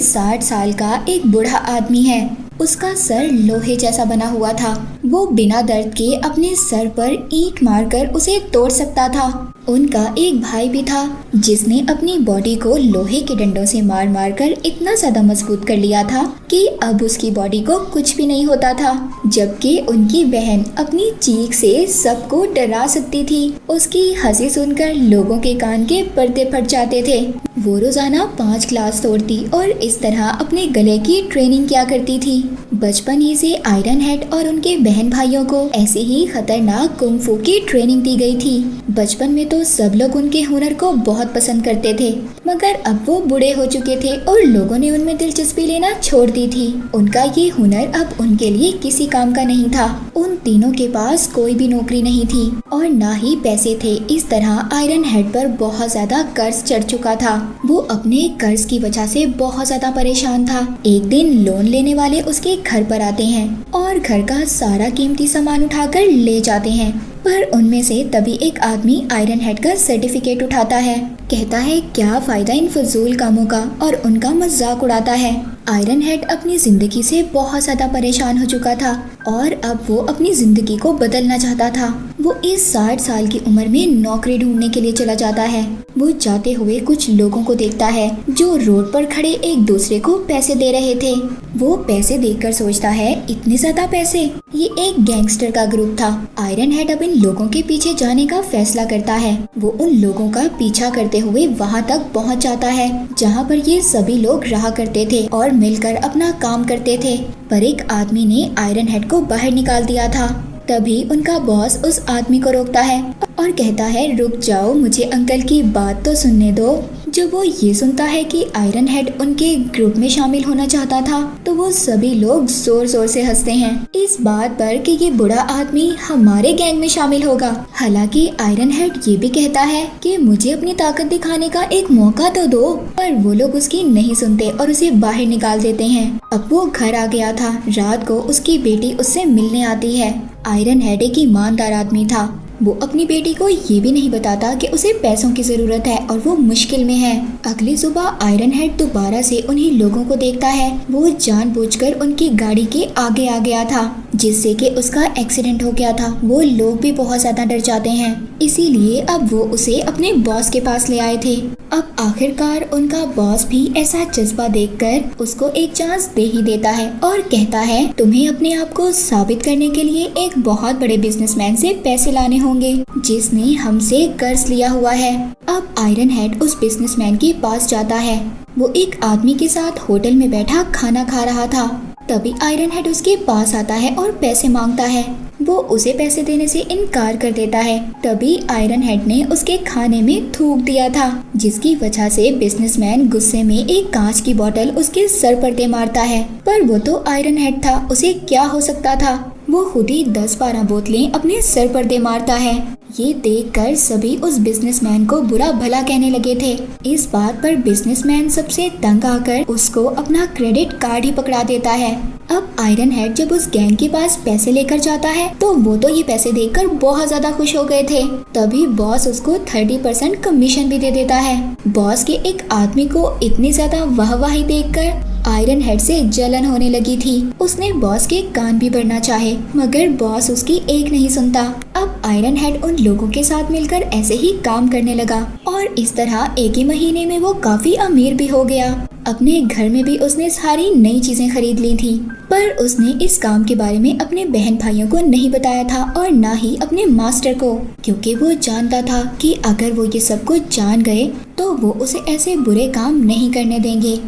60 साल का एक बूढ़ा आदमी है। उसका सर लोहे जैसा बना हुआ था। वो बिना दर्द के अपने सर पर ईंट मारकर उसे तोड़ सकता था। उनका एक भाई भी था जिसने अपनी बॉडी को लोहे के डंडों से मार मार कर इतना ज्यादा मजबूत कर लिया था कि अब उसकी बॉडी को कुछ भी नहीं होता था। जबकि उनकी बहन अपनी चीख से सबको डरा सकती थी। उसकी हंसी सुनकर लोगों के कान के पर्दे फट जाते थे। वो रोजाना 5 क्लास तोड़ती और इस तरह अपने गले की ट्रेनिंग किया करती थी। बचपन ही से आयरन हेड और उनके बहन भाइयों को ऐसे ही खतरनाक कुंग फू की ट्रेनिंग दी गई थी। बचपन में तो सब लोग उनके हुनर को बहुत पसंद करते थे, मगर अब वो बूढ़े हो चुके थे और लोगों ने उनमें दिलचस्पी लेना छोड़ दी थी। उनका ये हुनर अब उनके लिए किसी काम का नहीं था। उन तीनों के पास कोई भी नौकरी नहीं थी और ना ही पैसे थे। इस तरह आयरन हेड पर बहुत ज्यादा कर्ज चढ़ चुका था। वो अपने कर्ज की वजह से बहुत ज्यादा परेशान था। एक दिन लोन लेने वाले उसके घर पर आते हैं और घर का सारा कीमती सामान उठाकर ले जाते हैं। पर उनमें से तभी एक आदमी आयरन हेड का सर्टिफिकेट उठाता है। कहता है क्या फायदा इन फजूल कामों का, और उनका मजाक उड़ाता है। आयरन हेड अपनी जिंदगी से बहुत ज्यादा परेशान हो चुका था और अब वो अपनी जिंदगी को बदलना चाहता था। वो इस 60 साल की उम्र में नौकरी ढूंढने के लिए चला जाता है। वो जाते हुए कुछ लोगों को देखता है जो रोड पर खड़े एक दूसरे को पैसे दे रहे थे। वो पैसे देखकर सोचता है इतने ज्यादा पैसे, ये एक गैंगस्टर का ग्रुप था। आयरन हेड अब इन लोगों के पीछे जाने का फैसला करता है। वो उन लोगों का पीछा करते हुए वहाँ तक पहुँच जाता है जहाँ पर ये सभी लोग रहा करते थे और मिलकर अपना काम करते थे। पर एक आदमी ने आयरन हेड को बाहर निकाल दिया था। तभी उनका बॉस उस आदमी को रोकता है और कहता है रुक जाओ, मुझे अंकल की बात तो सुनने दो। जब वो ये सुनता है कि आयरन हेड उनके ग्रुप में शामिल होना चाहता था तो वो सभी लोग जोर जोर से हंसते हैं इस बात पर कि ये बूढ़ा आदमी हमारे गैंग में शामिल होगा। हालांकि आयरन हेड ये भी कहता है कि मुझे अपनी ताकत दिखाने का एक मौका तो दो, पर वो लोग उसकी नहीं सुनते और उसे बाहर निकाल देते हैं। अब वो घर आ गया था। रात को उसकी बेटी उससे मिलने आती है। आयरन हेड एक ईमानदार आदमी था। वो अपनी बेटी को ये भी नहीं बताता कि उसे पैसों की जरूरत है और वो मुश्किल में है। अगली सुबह आयरन हेड दोबारा से उन्हीं लोगों को देखता है। वो जानबूझकर उनकी गाड़ी के आगे आ गया था जिससे कि उसका एक्सीडेंट हो गया था। वो लोग भी बहुत ज्यादा डर जाते हैं, इसीलिए अब वो उसे अपने बॉस के पास ले आए थे। अब आखिरकार उनका बॉस भी ऐसा जज्बा देखकर उसको एक चांस दे ही देता है और कहता है तुम्हें अपने आप को साबित करने के लिए एक बहुत बड़े बिजनेसमैन से पैसे लाने होंगे जिसने हमसे कर्ज लिया हुआ है। अब आयरन हेड उस बिजनेसमैन के पास जाता है। वो एक आदमी के साथ होटल में बैठा खाना खा रहा था। तभी आयरन हेड उसके पास आता है और पैसे मांगता है। वो उसे पैसे देने से इनकार कर देता है। तभी आयरन हेड ने उसके खाने में थूक दिया था जिसकी वजह से बिजनेसमैन गुस्से में एक कांच की बोतल उसके सर पर दे मारता है। पर वो तो आयरन हेड था, उसे क्या हो सकता था। वो खुद ही 10-12 बोतलें अपने सर पर दे मारता है। ये देखकर सभी उस बिजनेसमैन को बुरा भला कहने लगे थे। इस बात पर बिजनेसमैन सबसे तंग आकर उसको अपना क्रेडिट कार्ड ही पकड़ा देता है। अब आयरन हेड जब उस गैंग के पास पैसे लेकर जाता है तो वो तो ये पैसे देखकर बहुत ज्यादा खुश हो गए थे। तभी बॉस उसको 30% कमीशन भी दे देता है। बॉस के एक आदमी को इतनी ज्यादा वाहवाही देखकर आयरन हेड से जलन होने लगी थी। उसने बॉस के कान भी भरना चाहे मगर बॉस उसकी एक नहीं सुनता। अब आयरन हेड उन लोगों के साथ मिलकर ऐसे ही काम करने लगा और इस तरह एक ही महीने में वो काफी अमीर भी हो गया। अपने घर में भी उसने सारी नई चीजें खरीद ली थी, पर उसने इस काम के बारे में अपने बहन भाइयों को नहीं बताया था और ना ही अपने मास्टर को, क्योंकि वो जानता था कि अगर वो ये सब कुछ जान गए तो वो उसे ऐसे बुरे काम नहीं करने देंगे।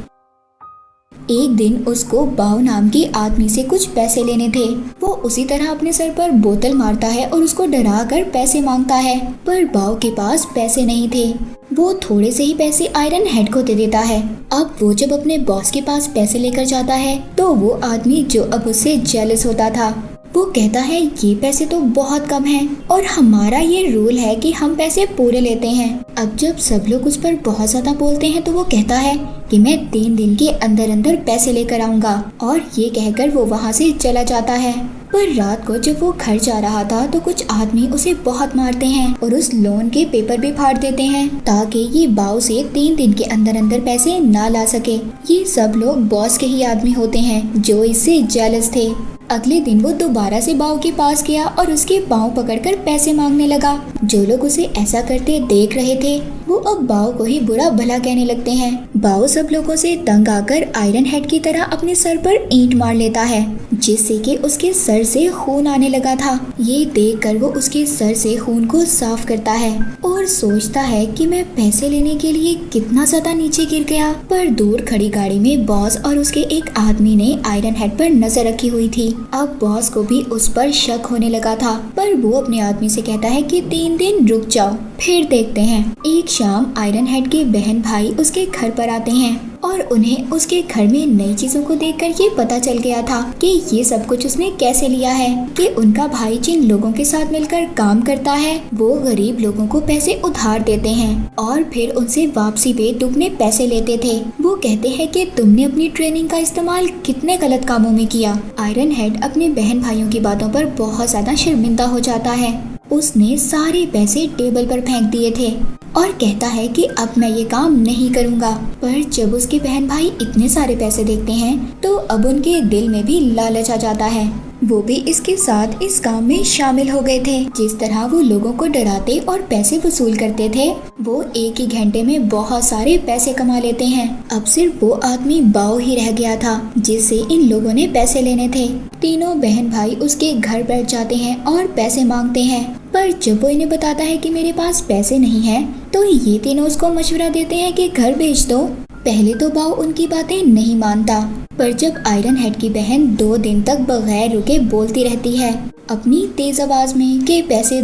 एक दिन उसको बाव नाम के आदमी से कुछ पैसे लेने थे। वो उसी तरह अपने सर पर बोतल मारता है और उसको डरा कर पैसे मांगता है, पर बाव के पास पैसे नहीं थे। वो थोड़े से ही पैसे आयरन हेड को दे देता है। अब वो जब अपने बॉस के पास पैसे लेकर जाता है तो वो आदमी जो अब उससे जेलस होता था वो कहता है ये पैसे तो बहुत कम हैं और हमारा ये रूल है कि हम पैसे पूरे लेते हैं। अब जब सब लोग उस पर बहुत ज्यादा बोलते हैं तो वो कहता है कि मैं 3 दिन के अंदर अंदर पैसे लेकर आऊंगा, और ये कहकर वो वहाँ से चला जाता है। पर रात को जब वो घर जा रहा था तो कुछ आदमी उसे बहुत मारते हैं और उस लोन के पेपर भी फाड़ देते हैं ताकि ये बाव से 3 दिन के अंदर अंदर पैसे ना ला सके। ये सब लोग बॉस के ही आदमी होते हैं जो इससे जेलस थे। अगले दिन वो दोबारा से बाव के पास गया और उसके पाँव पकड़कर पैसे मांगने लगा। जो लोग उसे ऐसा करते देख रहे थे वो अब बाव को ही बुरा भला कहने लगते हैं। बाव सब लोगों से तंग आकर आयरन हेड की तरह अपने सर पर ईंट मार लेता है, जिससे कि उसके सर से खून आने लगा था। ये देखकर वो उसके सर से खून को साफ करता है और सोचता है कि मैं पैसे लेने के लिए कितना ज्यादा नीचे गिर गया। पर दूर खड़ी गाड़ी में बॉस और उसके एक आदमी ने आयरन हेड पर नजर रखी हुई थी। अब बॉस को भी उस पर शक होने लगा था, पर वो अपने आदमी से कहता है कि 3 दिन रुक जाओ, फिर देखते हैं। एक शाम आयरन हेड के बहन भाई उसके घर पर आते हैं और उन्हें उसके घर में नई चीजों को देखकर ये पता चल गया था कि ये सब कुछ उसने कैसे लिया है, कि उनका भाई जिन लोगों के साथ मिलकर काम करता है वो गरीब लोगों को पैसे उधार देते हैं और फिर उनसे वापसी पे दुगने पैसे लेते थे। वो कहते हैं कि तुमने अपनी ट्रेनिंग का इस्तेमाल कितने गलत कामों में किया। आयरन हेड अपने बहन भाइयों की बातों पर बहुत ज्यादा शर्मिंदा हो जाता है। उसने सारे पैसे टेबल पर फेंक दिए थे और कहता है कि अब मैं ये काम नहीं करूँगा। पर जब उसके बहन भाई इतने सारे पैसे देखते हैं तो अब उनके दिल में भी लालच आ जाता है। वो भी इसके साथ इस काम में शामिल हो गए थे। जिस तरह वो लोगों को डराते और पैसे वसूल करते थे वो एक ही घंटे में बहुत सारे पैसे कमा लेते हैं। अब सिर्फ वो आदमी बाव ही रह गया था जिससे इन लोगों ने पैसे लेने थे। तीनों बहन भाई उसके घर बैठ जाते हैं और पैसे मांगते हैं, पर जब वो इन्हें बताता है कि मेरे पास पैसे नहीं है तो ये तीनों उसको मशवरा देते हैं कि घर बेच दो। पहले तो बाव उनकी बातें नहीं मानता, पर जब आयरन हेड की बहन 2 दिन तक बगैर रुके बोलती रहती है अपनी तेज आवाज में कि पैसे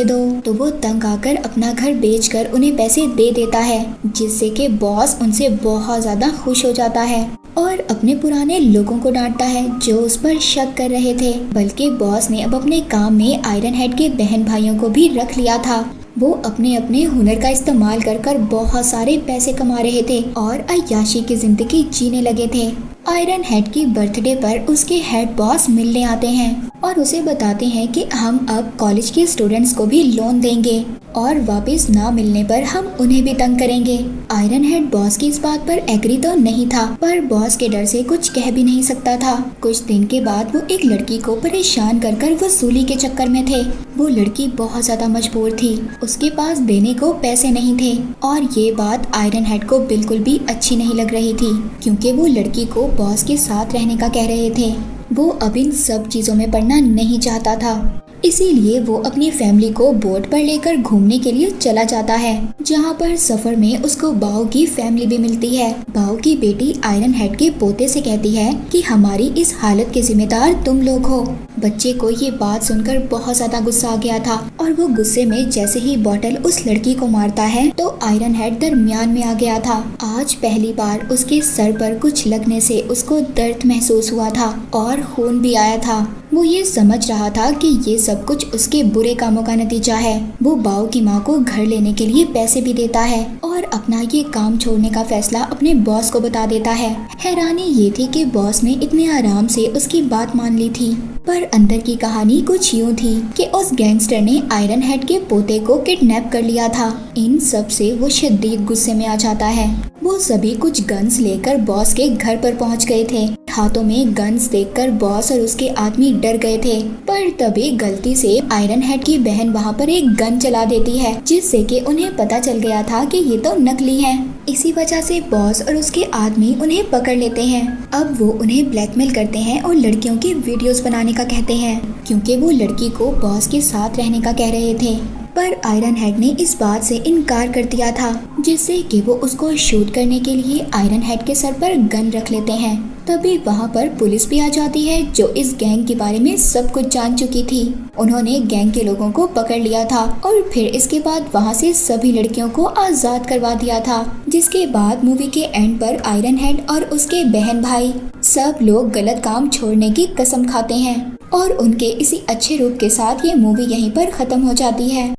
दो, तो वो तंग आकर अपना घर बेचकर उन्हें पैसे दे देता है, जिससे कि बॉस उनसे बहुत ज्यादा खुश हो जाता है और अपने पुराने लोगों को डांटता है जो उस पर शक कर रहे थे। बल्कि बॉस ने अब अपने काम में आयरन हेड के बहन भाइयों को भी रख लिया था। वो अपने अपने हुनर का इस्तेमाल कर बहुत सारे पैसे कमा रहे थे और अय्याशी की जिंदगी जीने लगे थे। आयरन हेड की बर्थडे पर उसके हेड बॉस मिलने आते हैं और उसे बताते हैं कि हम अब कॉलेज के स्टूडेंट्स को भी लोन देंगे और वापस ना मिलने पर हम उन्हें भी तंग करेंगे। आयरन हेड बॉस की इस बात पर एग्री तो नहीं था, पर बॉस के डर से कुछ कह भी नहीं सकता था। कुछ दिन के बाद वो एक लड़की को परेशान कर वसूली के चक्कर में थे। वो लड़की बहुत ज्यादा मजबूर थी, उसके पास देने को पैसे नहीं थे और ये बात आयरन हेड को बिल्कुल भी अच्छी नहीं लग रही थी, क्योंकि वो लड़की को बॉस के साथ रहने का कह रहे थे। वो अब इन सब चीजों में पड़ना नहीं चाहता था, इसीलिए वो अपनी फैमिली को बोट पर लेकर घूमने के लिए चला जाता है, जहाँ पर सफर में उसको बाव की फैमिली भी मिलती है। बाव की बेटी आयरन हेड के पोते से कहती है कि हमारी इस हालत के जिम्मेदार तुम लोग हो। बच्चे को ये बात सुनकर बहुत ज्यादा गुस्सा आ गया था और वो गुस्से में जैसे ही बॉटल उस लड़की को मारता है तो आयरन हेड दरमियान में आ गया था। आज पहली बार उसके सर पर कुछ लगने से उसको दर्द महसूस हुआ था और खून भी आया था। वो ये समझ रहा था कि ये सब कुछ उसके बुरे कामों का नतीजा है। वो बाव की माँ को घर लेने के लिए पैसे भी देता है और अपना ये काम छोड़ने का फैसला अपने बॉस को बता देता है। हैरानी ये थी कि बॉस ने इतने आराम से उसकी बात मान ली थी, पर अंदर की कहानी कुछ यूँ थी कि उस गैंगस्टर ने आयरन हेड के पोते को किडनैप कर लिया था। इन सब से वो शदीद गुस्से में आ जाता है। वो सभी कुछ गन्स लेकर बॉस के घर पर पहुंच गए थे। हाथों में गन्स देखकर बॉस और उसके आदमी डर गए थे, पर तभी गलती से आयरन हेड की बहन वहां पर एक गन चला देती है, जिससे कि उन्हें पता चल गया था कि ये तो नकली है। इसी वजह से बॉस और उसके आदमी उन्हें पकड़ लेते हैं। अब वो उन्हें ब्लैकमेल करते हैं और लड़कियों की वीडियोस बनाने का कहते हैं, क्योंकि वो लड़की को बॉस के साथ रहने का कह रहे थे। पर आयरन हेड ने इस बात से इनकार कर दिया था, जिससे कि वो उसको शूट करने के लिए आयरन हेड के सर पर गन रख लेते हैं। तभी वहाँ पर पुलिस भी आ जाती है, जो इस गैंग के बारे में सब कुछ जान चुकी थी। उन्होंने गैंग के लोगों को पकड़ लिया था और फिर इसके बाद वहाँ से सभी लड़कियों को आजाद करवा दिया था। जिसके बाद मूवी के एंड पर आयरन हेड और उसके बहन भाई सब लोग गलत काम छोड़ने की कसम खाते हैं और उनके इसी अच्छे रूप के साथ ये मूवी यहीं पर खत्म हो जाती है।